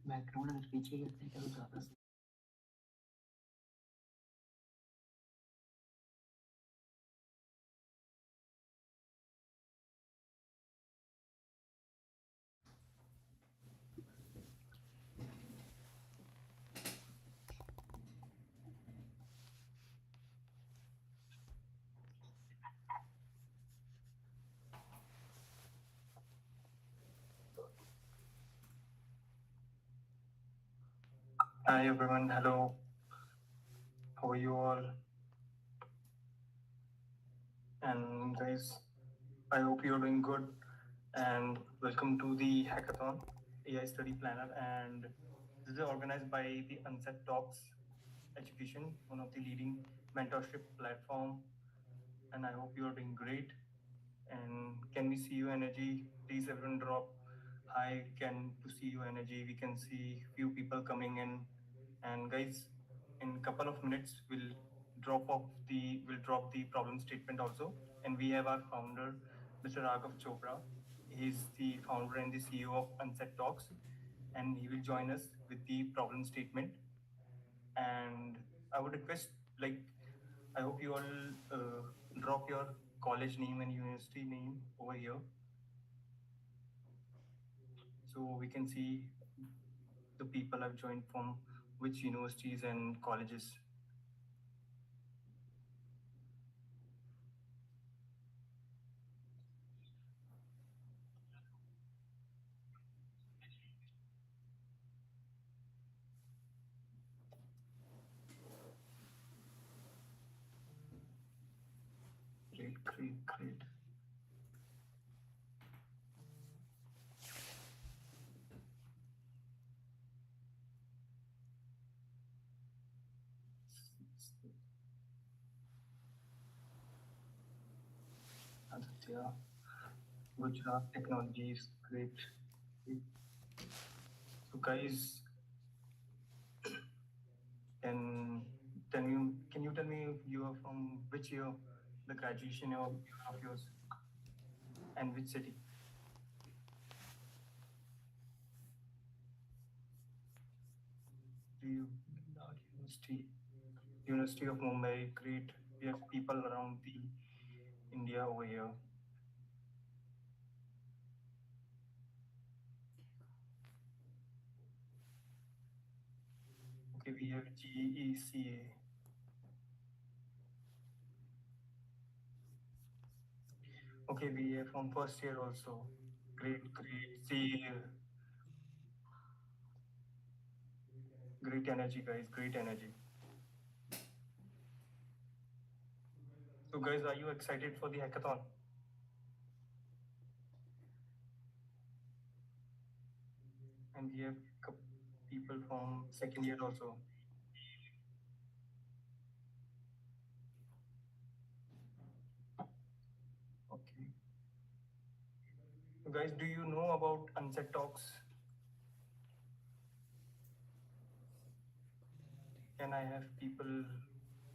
Background अगर पीछे गिरता है क्या तो ज़्यादा सही। Hi everyone, hello. How are you all? And guys, I hope you're doing good. And welcome to the Hackathon AI Study Planner. And this is organized by the UnsaidTalks Education, one of the leading mentorship platform. And I hope you're doing great. And can we see your energy? Please everyone drop hi, can to see your energy. We can see few people coming in. And guys, in couple of minutes we'll drop the problem statement also. And we have our founder, Mr. Raghav Chopra. He's the founder and the CEO of Unsaid Talks, and he will join us with the problem statement. And I would request, like, I hope you all drop your college name and university name over here so we can see the people have joined from which universities and colleges. Great, great, great. Aditya, Gujarat Technologies, great. Great. So guys, can can you tell me you are from which year, the graduation year of yours, and which city? Do you University? University of Mumbai, great. We have people around the India over here. Okay, we have GECA. Okay, we have from first year also. Great, great. See, great energy, guys. Great energy. So, guys, are you excited for the hackathon? And we have people from second year also. Okay. So, guys, do you know about Unsaid Talks? Can I have people?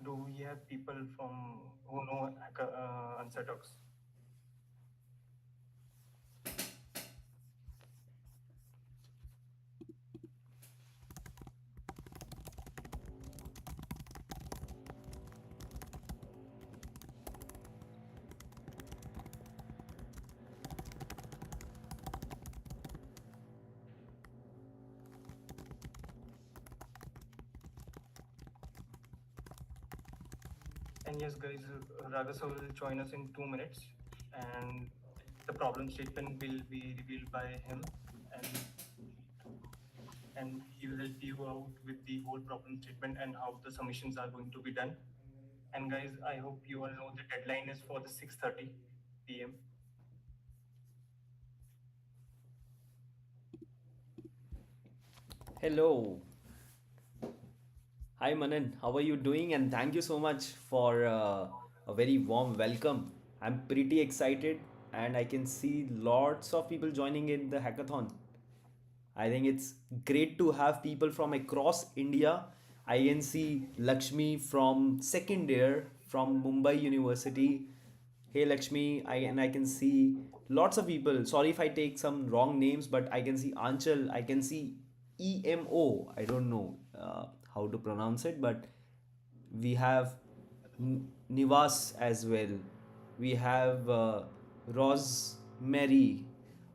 Do we have people from who know Unsaid Talks? And yes, guys, Ragasa will join us in 2 minutes, and the problem statement will be revealed by him, and and he will help you out with the whole problem statement and how the submissions are going to be done. And guys, I hope you all know the deadline is for the 6:30 p.m. Hello. Hi Manan, how are you doing? And thank you so much for a very warm welcome. I'm pretty excited and I can see lots of people joining in the hackathon. I think it's great to have people from across India. I can see Lakshmi from second year from Mumbai University. Hey Lakshmi, and I can see lots of people. Sorry if I take some wrong names, but I can see Anchal, I can see EMO. I don't know how to pronounce it, but we have Nivas as well. We have Rosemary.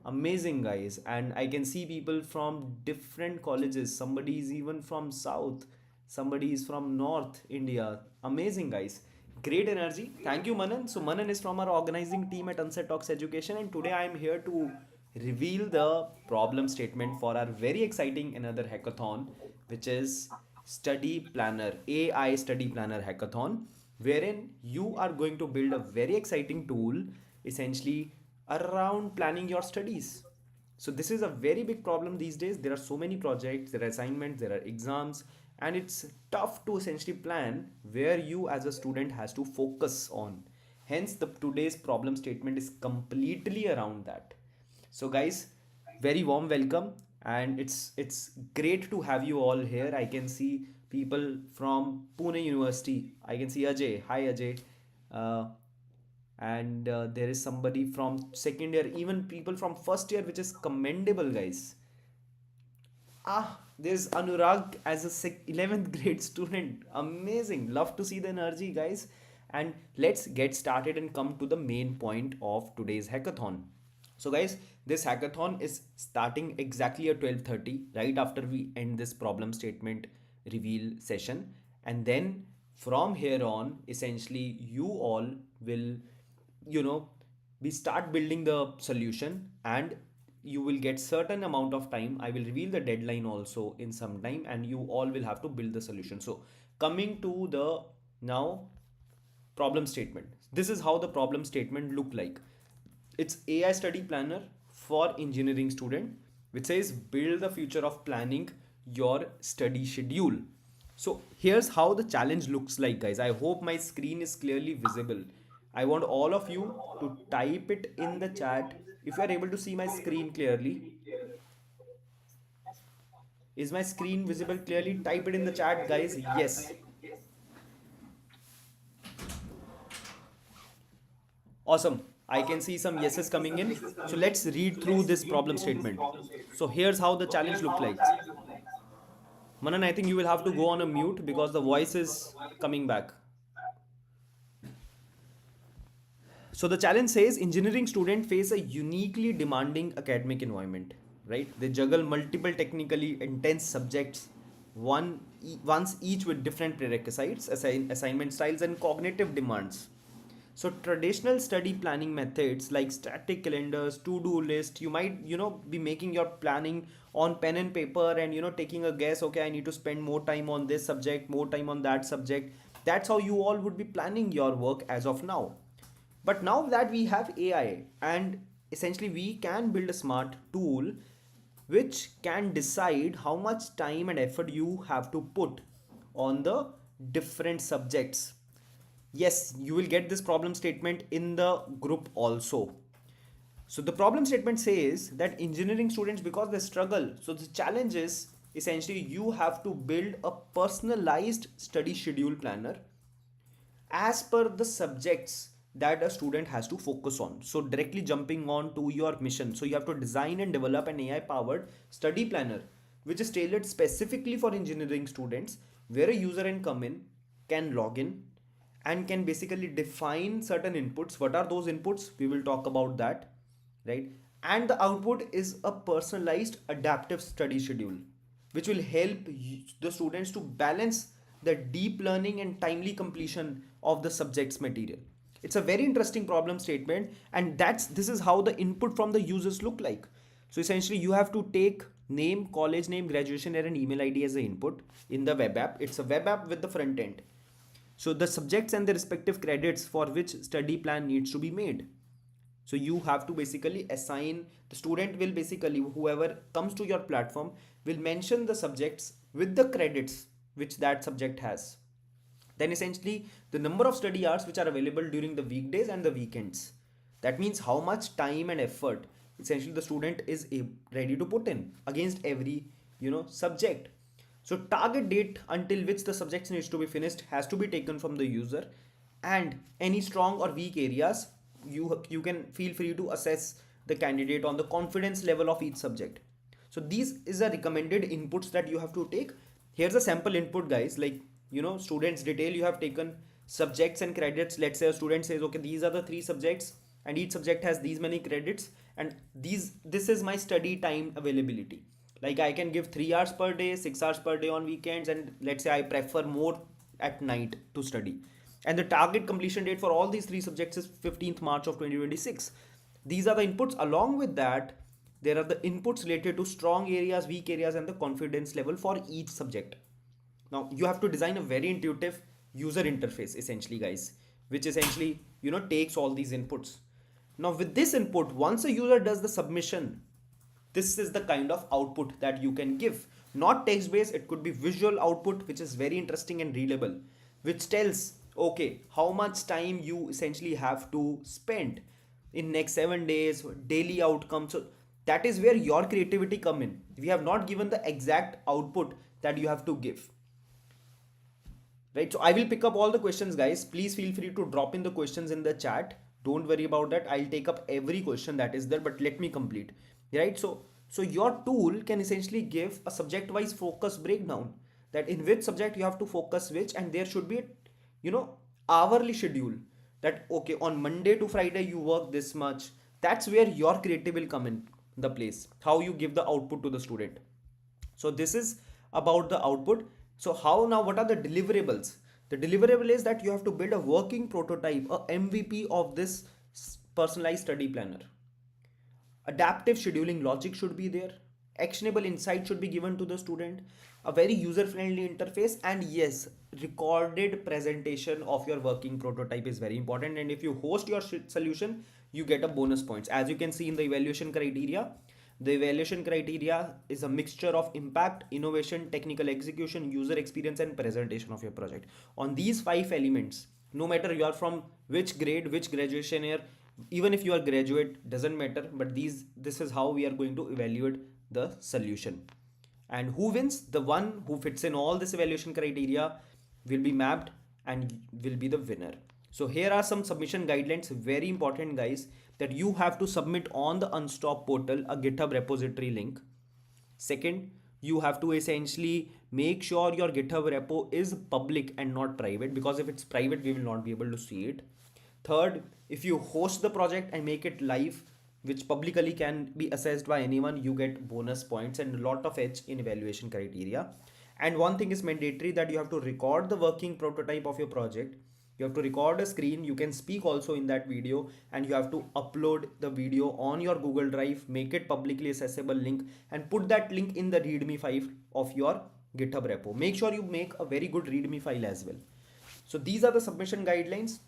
Amazing guys, and I can see people from different colleges. Somebody is even from South, somebody is from North India. Amazing guys, great energy. Thank you, Manan. So Manan is from our organizing team at UnsaidTalks Education, and today I am here to reveal the problem statement for our very exciting another hackathon, which is Study Planner, AI Study Planner Hackathon, wherein you are going to build a very exciting tool essentially around planning your studies. So this is a very big problem these days. There are so many projects, there are assignments, there are exams, and it's tough to essentially plan where you as a student has to focus on. Hence, the today's problem statement is completely around that. So, guys, very warm welcome, and it's great to have you all here. I can see people from Pune University. I can see Ajay. Hi, Ajay. Uh, and there is somebody from second year, even people from first year, which is commendable, guys. There's Anurag as a 11th grade student. Amazing. Love to see the energy, guys. And let's get started and come to the main point of today's hackathon. So, guys, this hackathon is starting exactly at 12:30, right after we end this problem statement reveal session. And then from here on, essentially, you all will, you know, we start building the solution, and you will get certain amount of time. I will reveal the deadline also in some time, and you all will have to build the solution. So coming to the now problem statement, this is how the problem statement look like. It's AI study planner for engineering student, which says build the future of planning your study schedule. So here's how the challenge looks like, guys. I hope my screen is clearly visible. I want all of you to type it in the chat if you are able to see my screen clearly. Is my screen visible clearly? Type it in the chat, guys. Yes. Awesome. I can see some yeses coming in. So let's read through this problem statement. So here's how the challenge look like. Manan, I think you will have to go on a mute because the voice is coming back. So the challenge says engineering students face a uniquely demanding academic environment, right? They juggle multiple technically intense subjects, once each with different prerequisites, assignment styles, and cognitive demands. So traditional study planning methods like static calendars, to-do list, you might, be making your planning on pen and paper and, taking a guess, okay, I need to spend more time on this subject, more time on that subject. That's how you all would be planning your work as of now. But now that we have AI, and essentially we can build a smart tool which can decide how much time and effort you have to put on the different subjects. Yes, you will get this problem statement in the group also. So the problem statement says that engineering students, because they struggle, so the challenge is essentially you have to build a personalized study schedule planner as per the subjects that a student has to focus on. So directly jumping on to your mission, so you have to design and develop an AI powered study planner which is tailored specifically for engineering students, where a user can come in, can log in, and can basically define certain inputs. What are those inputs? We will talk about that, right? And the output is a personalized adaptive study schedule which will help the students to balance the deep learning and timely completion of the subject's material. It's a very interesting problem statement, and this is how the input from the users look like. So essentially you have to take name, college name, graduation year, and email ID as the input in the web app. It's a web app with the front end. So the subjects and the respective credits for which study plan needs to be made. So you have to basically assign, the student will basically, whoever comes to your platform will mention the subjects with the credits which that subject has. Then essentially the number of study hours which are available during the weekdays and the weekends. That means how much time and effort essentially the student is ready to put in against every subject. So target date until which the subject needs to be finished has to be taken from the user, and any strong or weak areas, you can feel free to assess the candidate on the confidence level of each subject. So these is a recommended inputs that you have to take. Here's a sample input, guys. Like, students detail you have taken, subjects and credits. Let's say a student says, okay, these are the three subjects and each subject has these many credits, and this is my study time availability. Like, I can give 3 hours per day, 6 hours per day on weekends, and let's say I prefer more at night to study. And the target completion date for all these three subjects is 15th March of 2026. These are the inputs. Along with that, there are the inputs related to strong areas, weak areas, and the confidence level for each subject. Now you have to design a very intuitive user interface, essentially, guys, which essentially takes all these inputs. Now with this input, once a user does the submission, this is the kind of output that you can give. Not text based, it could be visual output, which is very interesting and readable, which tells, okay, how much time you essentially have to spend in next 7 days, daily outcome. So that is where your creativity come in. We have not given the exact output that you have to give, right? So I will pick up all the questions, guys. Please feel free to drop in the questions in the chat. Don't worry about that. I'll take up every question that is there, but let me complete, right? So your tool can essentially give a subject wise focus breakdown, that in which subject you have to focus which, and there should be a you know hourly schedule, that okay, on Monday to Friday you work this much. That's where your creative will come in the place, how you give the output to the student. So this is about the output. So how now, what are the deliverables? The deliverable is that you have to build a working prototype, a MVP of this personalized study planner. Adaptive scheduling logic should be there. Actionable insight should be given to the student. A very user friendly interface, and yes, recorded presentation of your working prototype is very important. And if you host your solution, you get a bonus points. As you can see in the evaluation criteria, the evaluation criteria is a mixture of impact, innovation, technical execution, user experience, and presentation of your project. On these five elements, no matter you are from which grade, which graduation year, even if you are graduate, doesn't matter. But this is how we are going to evaluate the solution. And who wins? The one who fits in all this evaluation criteria will be mapped and will be the winner. So here are some submission guidelines, very important, guys, that you have to submit on the Unstop portal a GitHub repository link. Second, you have to essentially make sure your GitHub repo is public and not private, because if it's private, we will not be able to see it. Third, if you host the project and make it live, which publicly can be assessed by anyone, you get bonus points and a lot of edge in evaluation criteria. And one thing is mandatory, that you have to record the working prototype of your project. You have to record a screen. You can speak also in that video, and you have to upload the video on your Google Drive, make it publicly accessible link, and put that link in the README file of your GitHub repo. Make sure you make a very good README file as well. So these are the submission guidelines.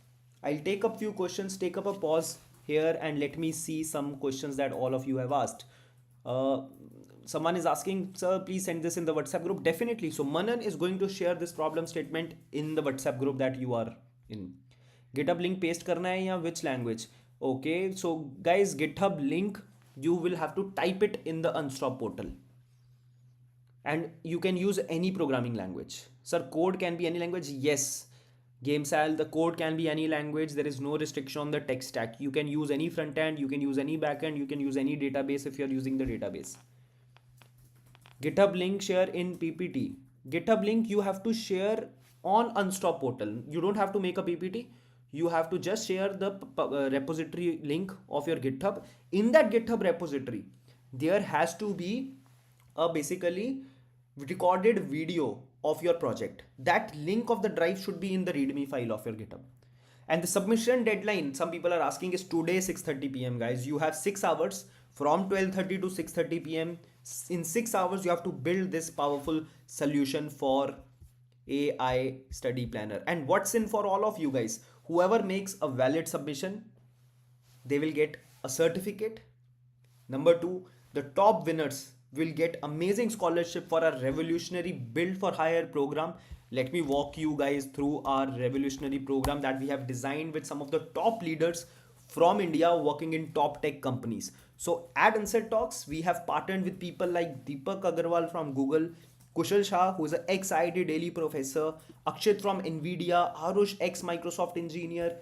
I'll take up few questions, take up a pause here, and let me see some questions that all of you have asked. Uh, Someone is asking, sir, please send this in the WhatsApp group. Definitely. So Manan is going to share this problem statement in the WhatsApp group that you are in. GitHub link paste karna hai ya which language? Okay, so guys, GitHub link, you will have to type it in the Unstop portal. And you can use any programming language. Sir, code can be any language? Yes. GameSal, the code can be any language. There is no restriction on the tech stack. You can use any front end, you can use any back end, you can use any database if you're using the database. GitHub link share in PPT. GitHub link you have to share on Unstop portal. You don't have to make a PPT. You have to just share the repository link of your GitHub. In that GitHub repository, there has to be a basically recorded video of your project. That link of the drive should be in the README file of your GitHub. And the submission deadline, some people are asking, is today 6:30 p.m. guys. You have 6 hours from 12:30 to 6:30 p.m. In 6 hours, you have to build this powerful solution for AI study planner. And what's in for all of you guys? Whoever makes a valid submission, they will get a certificate. Number two, the top winners will get amazing scholarship for a revolutionary build for hire program. Let me walk you guys through our revolutionary program that we have designed with some of the top leaders from India working in top tech companies. So at UnsaidTalks, we have partnered with people like Deepak Agarwal from Google, Kushal Shah, who is an ex-IIT Delhi professor, Akshit from Nvidia, Arush, ex-Microsoft engineer,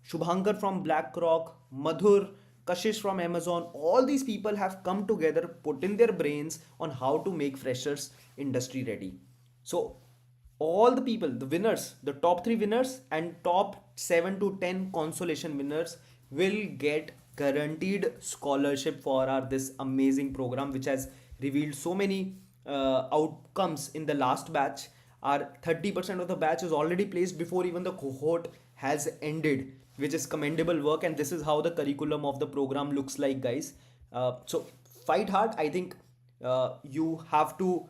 Shubhankar from BlackRock, Madhur, Kashish from Amazon, all these people have come together, put in their brains on how to make freshers industry ready. So all the people, the winners, the top 3 winners and top 7 to 10 consolation winners will get guaranteed scholarship for our this amazing program, which has revealed so many outcomes in the last batch. Our 30% of the batch is already placed before even the cohort has ended, which is commendable work. And this is how the curriculum of the program looks like, guys. So fight hard. I think you have to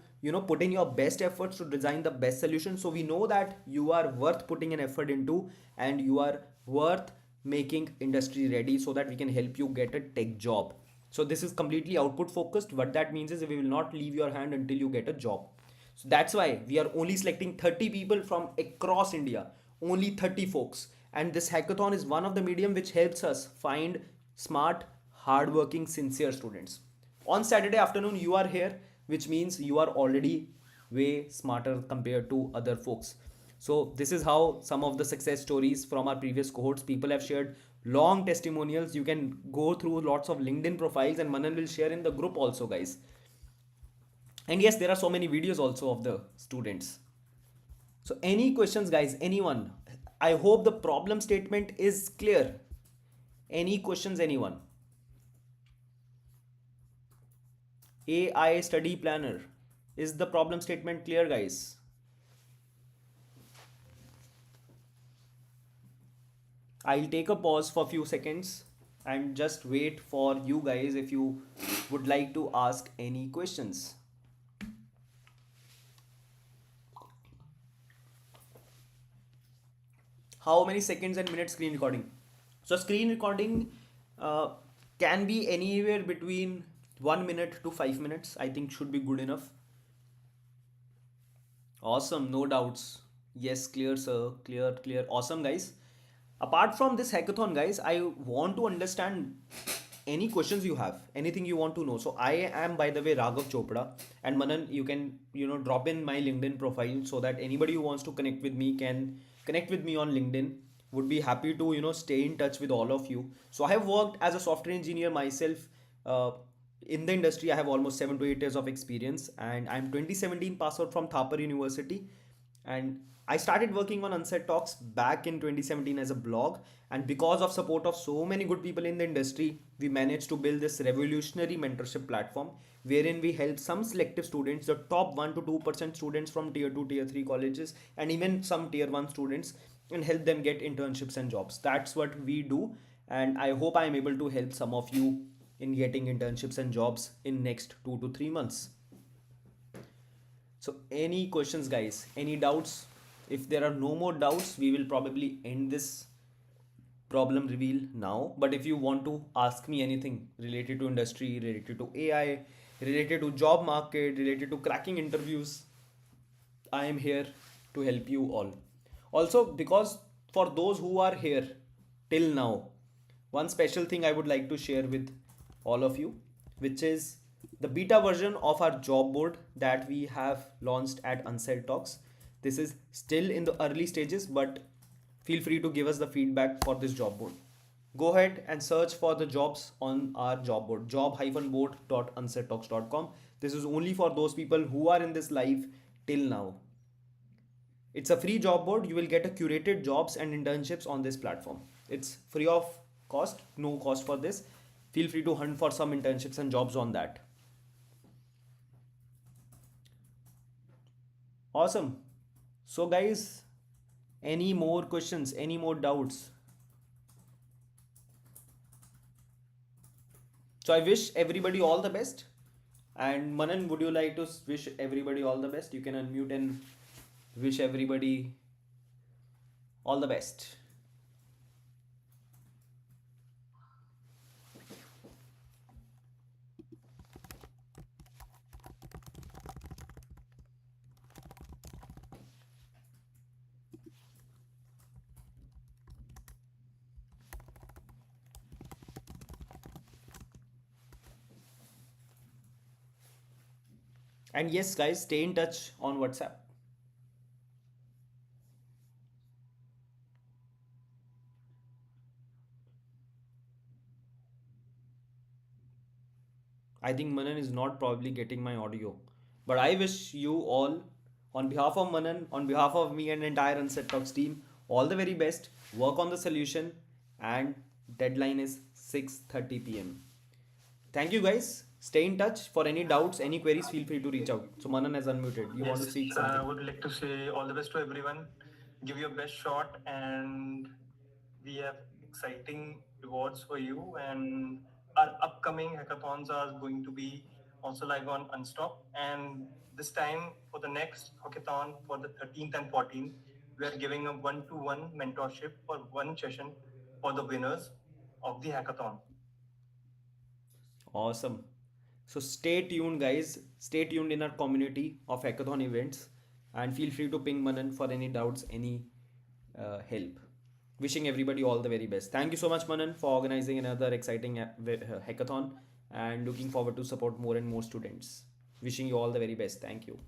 put in your best efforts to design the best solution. So we know that you are worth putting an effort into, and you are worth making industry ready so that we can help you get a tech job. So this is completely output focused. What that means is we will not leave your hand until you get a job. So that's why we are only selecting 30 people from across India, only 30 folks. And this hackathon is one of the medium which helps us find smart, hardworking, sincere students. On Saturday afternoon, you are here, which means you are already way smarter compared to other folks. So this is how some of the success stories from our previous cohorts, people have shared long testimonials. You can go through lots of LinkedIn profiles, and Manan will share in the group also, guys. And yes, there are so many videos also of the students. So any questions, guys? Anyone? I hope the problem statement is clear. Any questions, anyone? AI study planner. Is the problem statement clear, guys? I'll take a pause for a few seconds and just wait for you guys if you would like to ask any questions. How many seconds and minutes screen recording? So screen recording uh, can be anywhere between 1 minute to 5 minutes. I think should be good enough. Awesome, no doubts. Yes, clear, sir. Clear, clear. Awesome, guys. Apart from this hackathon, guys, I want to understand any questions you have, anything you want to know. So I am, by the way, Raghav Chopra, and Manan, you can drop in my LinkedIn profile so that anybody who wants to connect with me can connect with me on LinkedIn. Would be happy to stay in touch with all of you. So I have worked as a software engineer myself. In the industry, I have almost 7 to 8 years of experience, and I'm 2017 pass out from Thapar University. And I started working on UnsaidTalks back in 2017 as a blog. And because of support of so many good people in the industry, we managed to build this revolutionary mentorship platform wherein we help some selective students, the top 1 to 2% students from tier 2, tier 3 colleges, and even some tier 1 students, and help them get internships and jobs. That's what we do. And I hope I am able to help some of you in getting internships and jobs in next 2 to 3 months. So any questions, guys? Any doubts? If there are no more doubts, we will probably end this problem reveal now. But if you want to ask me anything related to industry, related to AI, related to job market, related to cracking interviews, I am here to help you all. Also, because for those who are here till now, one special thing I would like to share with all of you, which is the beta version of our job board that we have launched at Unsaid Talks. This is still in the early stages, but feel free to give us the feedback for this job board. Go ahead and search for the jobs on our job board, job-board.unsaidtalks.com. This is only for those people who are in this live till now. It's a free job board. You will get a curated jobs and internships on this platform. It's free of cost, no cost for this. Feel free to hunt for some internships and jobs on that. Awesome. So guys, any more questions, any more doubts? So I wish everybody all the best. And Manan, would you like to wish everybody all the best? You can unmute and wish everybody all the best. And yes, guys, stay in touch on WhatsApp. I think Manan is not probably getting my audio. But I wish you all, on behalf of Manan, on behalf of me and entire Unset Talks team, all the very best. Work on the solution, and deadline is 6:30 p.m. Thank you guys. Stay in touch. For any doubts, any queries, feel free to reach out. So Manan has unmuted. You want to Yes, speak I something? would like to say all the best to everyone. Give your best shot, and we have exciting rewards for you. And our upcoming hackathons are going to be also live on Unstop. And this time, for the next hackathon for the 13th and 14th, we are giving a one-to-one mentorship for one session for the winners of the hackathon. Awesome. So stay tuned, guys. Stay tuned in our community of hackathon events, and feel free to ping Manan for any doubts, any help. Wishing everybody all the very best. Thank you so much, Manan, for organizing another exciting hackathon, and looking forward to support more and more students. Wishing you all the very best. Thank you.